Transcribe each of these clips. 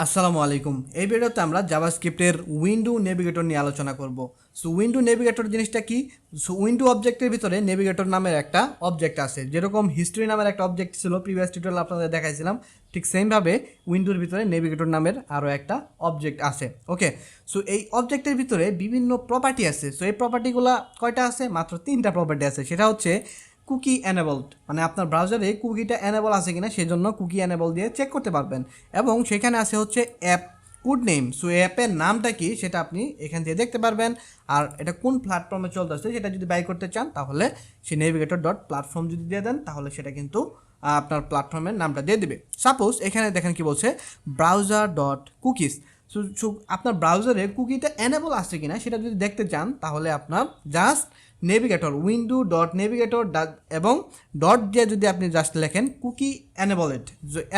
আসসালামু আলাইকুম। এই ভিডিওতে আমরা জাভাস্ক্রিপ্টের উইন্ডো নেভিগেটর নিয়ে আলোচনা করব। সো উইন্ডো নেভিগেটর জিনিসটা কি? সো উইন্ডো অবজেক্টের ভিতরে নেভিগেটর নামের একটা অবজেক্ট আছে। যেরকম হিস্ট্রি নামের একটা অবজেক্ট ছিল প্রিভিয়াস টিউটোরিয়াল আপনাদের দেখাইছিলাম, ঠিক সেমভাবে উইন্ডোর ভিতরে নেভিগেটর নামের আরও একটা অবজেক্ট আছে। ওকে, সো এই অবজেক্টের ভিতরে বিভিন্ন প্রপার্টি আছে। সো এই প্রপার্টিগুলো কয়টা আছে? মাত্র 3টা প্রপার্টি আছে। সেটা হচ্ছে কুকি এনেবলড, মানে আপনার ব্রাউজারে কুকিটা এনেবল আছে কিনা সেজন্য কুকি এনেবল দিয়ে চেক করতে পারবেন। এবং সেখানে আছে হচ্ছে অ্যাপ কোড নেম। সো অ্যাপের নামটা কি সেটা আপনি এখান থেকে দেখতে পারবেন। আর এটা কোন প্ল্যাটফর্মে চলতেছে সেটা যদি বাই করতে চান তাহলে সেই নেভিগেটর ডট প্ল্যাটফর্ম যদি দিয়ে দেন তাহলে সেটা কিন্তু আপনার প্ল্যাটফর্মের নামটা দিয়ে দেবে। সাপোজ এখানে দেখেন কি বলছে, ব্রাউজার ডট কুকিজ। সো আপনার ব্রাউজারে কুকিটা এনেবল আছে কিনা সেটা যদি দেখতে চান তাহলে আপনার just navigator window dot navigator এবং ডট দিয়ে যদি আপনি জাস্ট লেখেন কুকি এনেবলেড,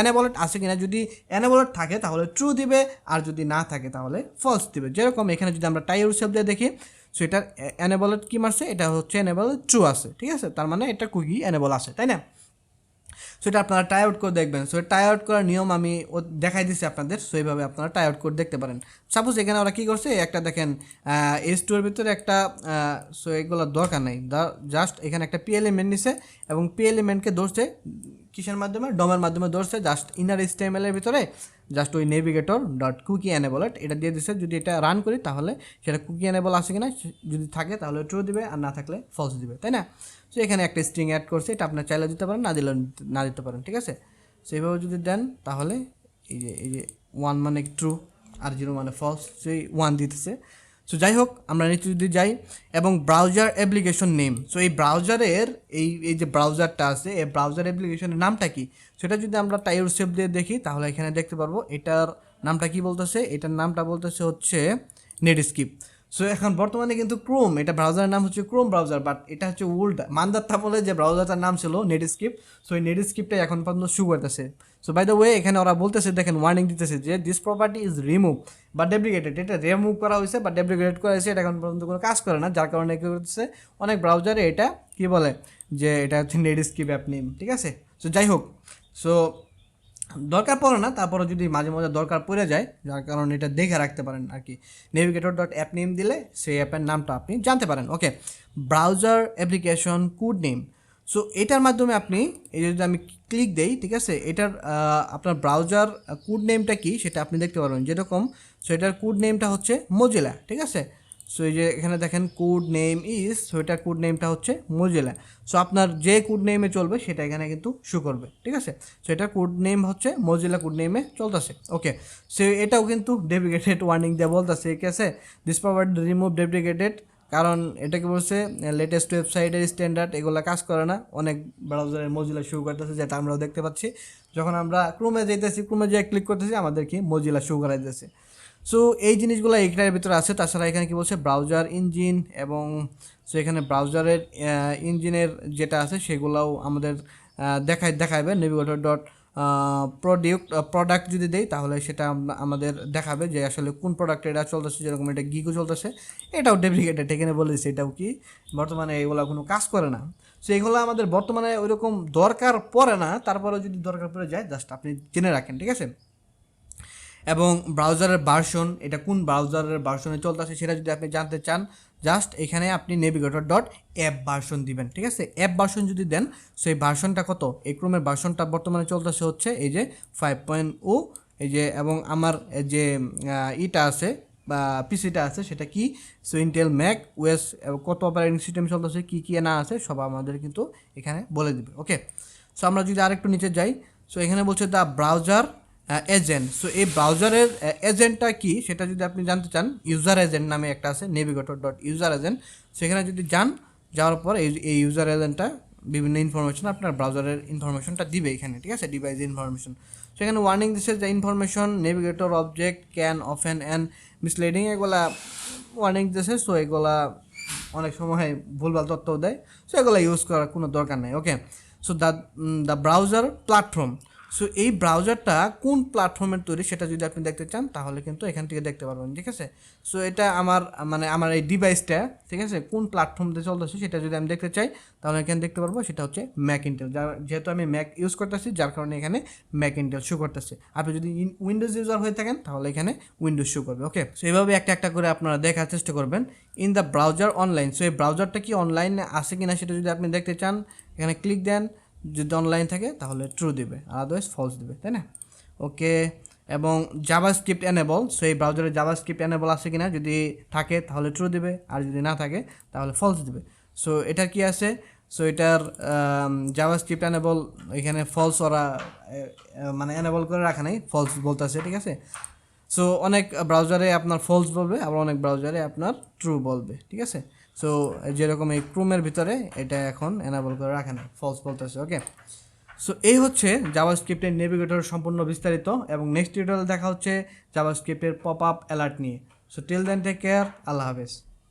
এনেবলেড আছে কিনা, যদি এনেবলেড থাকে তাহলে ট্রু দিবে, আর যদি না থাকে তাহলে ফলস দিবে। যেরকম এখানে যদি আমরা টাই ইউরসেলফ দিয়ে দেখি, সো এটার এনেবলেড কি মারছে, এটা হচ্ছে এনেবলেড ট্রু আছে, ঠিক আছে, তার মানে এটা কুকি এনেবল আছে, তাই না? সো এটা আপনারা ট্রাই আউট করে দেখবেন। সো ট্রাই আউট করার নিয়ম আমি দেখাই দিচ্ছি আপনাদের। সো এইভাবে আপনারা ট্রাই আউট করে দেখতে পারেন। সাপোজ এখানে ওরা কী করছে, একটা দেখেন S2 এর ভিতরে একটা, সো এগুলোর দরকার নেই, জাস্ট এখানে একটা পি এলিমেন্ট নিছে এবং পি এলিমেন্টকে ধরছে কিসের মাধ্যমে, ডমের মাধ্যমে ধরছে। জাস্ট ইনার HTML এর ভিতরে জাস্ট ওই নেভিগেটর ডট কুকি এনেবলেড এটা দিয়ে দিচ্ছে। যদি এটা রান করি তাহলে সেটা কুকি এনেবল আছে কিনা, যদি থাকে তাহলে ট্রু দিবে, আর না থাকলে ফলস দিবে, তাই না? সো এখানে একটা স্ট্রিং অ্যাড করছে, এটা আপনার চাইলে দিতে পারেন, না দিলে না দিতে পারেন, ঠিক আছে? সেইভাবে যদি দেন তাহলে এই যে 1 মানে ট্রু আর 0 মানে ফলস, সেই 1 দিতেছে। সো যাই হোক, আমরা নিচে যদি যাই এবং ব্রাউজার অ্যাপ্লিকেশন নেম, সো এই ব্রাউজারের এই যে ব্রাউজারটা আছে এই ব্রাউজার অ্যাপ্লিকেশনের নামটা কি সেটা যদি আমরা টাইপ শেপ দিয়ে দেখি তাহলে এখানে দেখতে পারবো এটার নামটা কি বলতেছে। এটার নামটা বলতেছে হচ্ছে নেটস্কেপ। সো এখন বর্তমানে কিন্তু ক্রোম, এটা ব্রাউজারের নাম হচ্ছে ক্রোম ব্রাউজার, বাট এটা হচ্ছে উল্টা মানদাত্তা বলে যে ব্রাউজারটার নাম ছিল নেটস্কেপ। সো এই নেটস্কেপটাই এখন পর্যন্ত শু করতেছে। সো বাই দ্য ওয়ে এখানে ওরা বলতেছে, দেখেন ওয়ার্নিং দিতেছে যে দিস প্রপার্টি ইজ রিমুভ বা ডেপ্লিকেটেড। এটা রিমুভ করা হয়েছে বা ডেপ্লিকেটেড করা হয়েছে, এটা এখন পর্যন্ত কোনো কাজ করে না, যার কারণে কী করতেছে অনেক ব্রাউজারে এটা কি বলে যে এটা হচ্ছে নেটস্কেপ অ্যাপ নেম, ঠিক আছে? সো যাই হোক, সো দরকার পড়ে না, তারপরে যদি মাঝে মাঝে দরকার পড়ে যায়, যার কারণে এটা দেখে রাখতে পারেন আর কি। নেভিগেটর ডট অ্যাপ নেম দিলে সেই অ্যাপের নামটা আপনি জানতে পারেন। Okay, browser application code name. So এটার মাধ্যমে আপনি এই যদি আমি ক্লিক দেই, ঠিক আছে, এটার আপনার ব্রাউজার কোড নেমটা কি সেটা আপনি দেখতে পারবেন। যেরকম সো এটার কোড নেমটা হচ্ছে মোজিলা, ঠিক আছে? সো এই যে এখানে দেখেন কোড নেম ইজ, সো এটার কোড নেমটা হচ্ছে মোজিলা। সো আপনার যে কোড নেমে চলবে সেটা এখানে কিন্তু শো করবে, ঠিক আছে? সো এটার কোড নেম হচ্ছে মোজিলা কোড নেমে চলতেছে। ওকে, সো এটাও কিন্তু ডেপ্লিকেটেড ওয়ার্নিং দিয়ে বলতেছে, ঠিক আছে, দিস প্রপার্টি রিমুভ ডেপ্লিকেটেড, কারণ এটাকে বলছে লেটেস্ট ওয়েবসাইটের স্ট্যান্ডার্ড এগুলো কাজ করে না। অনেক ব্রাউজারের মোজিলা শো করতেছে, যেটা আমরাও দেখতে পাচ্ছি। যখন আমরা ক্রোমে যেতেছি, ক্রোমে যেয়ে ক্লিক করতেছি আমাদের কি মোজিলা শো করাই দিতেছে। সো এই জিনিসগুলো এইটার ভিতরে আছে। তাছাড়া এখানে কি বলছে ব্রাউজার ইঞ্জিন, এবং সো এখানে ব্রাউজারের ইঞ্জিনের যেটা আছে সেগুলোও আমাদের দেখাবে। নেভিগেটর ডট প্রোডাক্ট যদি দেই তাহলে সেটা আমাদের দেখাবে যে আসলে কোন প্রোডাক্ট এটা চলতেছে। যেরকম এটা গিগো চলতেছে, এটাও ডেপ্লিকেটেড, এখানে বলে দিচ্ছে এটাও কি বর্তমানে এগুলো কোনো কাজ করে না। সো এগুলো আমাদের বর্তমানে ওইরকম দরকার পড়ে না, তারপরেও যদি দরকার পড়ে যায় জাস্ট আপনি জেনে রাখেন, ঠিক আছে? এবং ব্রাউজারের ভার্সন, এটা কোন ব্রাউজারের ভার্সনে চলতেছে সেটা যদি আপনি জানতে চান জাস্ট এখানে আপনি নেভিগেটর ডট অ্যাপ ভার্সন দিবেন, ঠিক আছে? অ্যাপ ভার্সন যদি দেন সেই ভার্সনটা কত, এই ক্রোমের ভার্সনটা বর্তমানে চলতেছে হচ্ছে এই যে 5.0, এই যে, এবং আমার যে ইটা আছে বা পিসিটা আছে সেটা কি, সো ইন্টেল ম্যাক ওএস, কত অপারেটিং সিস্টেম চলতেছে, কী কী না আছে সব আমাদের কিন্তু এখানে বলে দিবে। ওকে, সো আমরা যদি আরেকটু নিচে যাই, সো এখানে বলছে দ্য ব্রাউজার এজেন্ট। সো এই ব্রাউজারের এজেন্টটা কি সেটা যদি আপনি জানতে চান, ইউজার এজেন্ট নামে একটা আছে, নেভিগেটর ডট ইউজার এজেন্ট। সেখানে যদি যাওয়ার পর এই ইউজার এজেন্টটা বিভিন্ন ইনফরমেশন আপনার ব্রাউজারের ইনফরমেশনটা দিবে এখানে, ঠিক আছে, ডিভাইস ইনফরমেশন। সেখানে ওয়ার্নিং দিচ্ছে যে information navigator object can often and misleading, এগুলা ওয়ার্নিং দিচ্ছে। সো এগুলা অনেক সময় ভুলভাল তথ্যও দেয়, সো এগুলো ইউজ করার কোনো দরকার নেই। Okay, so the browser platform. So এই ব্রাউজারটা কোন প্ল্যাটফর্মের তৈরি সেটা যদি আপনি দেখতে চান তাহলে কিন্তু এখান থেকে দেখতে পারবেন, ঠিক আছে। সো এটা আমার এই ডিভাইসটা, ঠিক আছে, কোন প্ল্যাটফর্ম দিয়ে চলতেছে সেটা যদি আমি দেখতে চাই তাহলে এখানে দেখতে পারবো, সেটা হচ্ছে ম্যাকিন্টেল। যেহেতু আমি ম্যাক ইউজ করতেছি যার কারণে এখানে ম্যাকিন্টেল শো করতেছে। আপনি যদি উইন্ডোজ ইউজার হয়ে থাকেন তাহলে এখানে উইন্ডোজ শো করবে। ওকে, সো এইভাবে একটা একটা করে আপনারা দেখার চেষ্টা করবেন। In the browser online, so এই ব্রাউজারটা কি অনলাইনে আছে কিনা সেটা যদি আপনি দেখতে চান এখানে ক্লিক দেন, যদি অনলাইন থাকে তাহলে ট্রু দিবে, আদারওয়াইজ ফলস দিবে, তাই না। ওকে, এবং জাভাস্ক্রিপ্ট এনেবল, সো এই ব্রাউজারে জাভাস্ক্রিপ্ট এনেবল আছে কিনা, যদি থাকে তাহলে ট্রু দিবে, আর যদি না থাকে তাহলে ফলস দিবে। সো এটার কি আছে, সো এটার জাভাস্ক্রিপ্ট এনেবল এখানে ফলস ওরা মানে এনেবল করে রাখা নেই, ফলস বলতেছে, ঠিক আছে। সো অনেক ব্রাউজারে আপনার ফলস বলবে, আবার অনেক ব্রাউজারে আপনার ট্রু বলবে, ঠিক আছে। সো যেরকম এই ক্রোমের ভিতরে এটা এখন এনেবল করে রাখে না, ফলস বলতেছে। ওকে, সো এই হচ্ছে জাভাস্ক্রিপ্টের নেভিগেটরের সম্পূর্ণ বিস্তারিত, এবং নেক্সট টিউটোরিয়াল দেখা হচ্ছে জাভাস্ক্রিপ্টের পপ আপ অ্যালার্ট নিয়ে। So till then take care, আল্লাহ হাফেজ।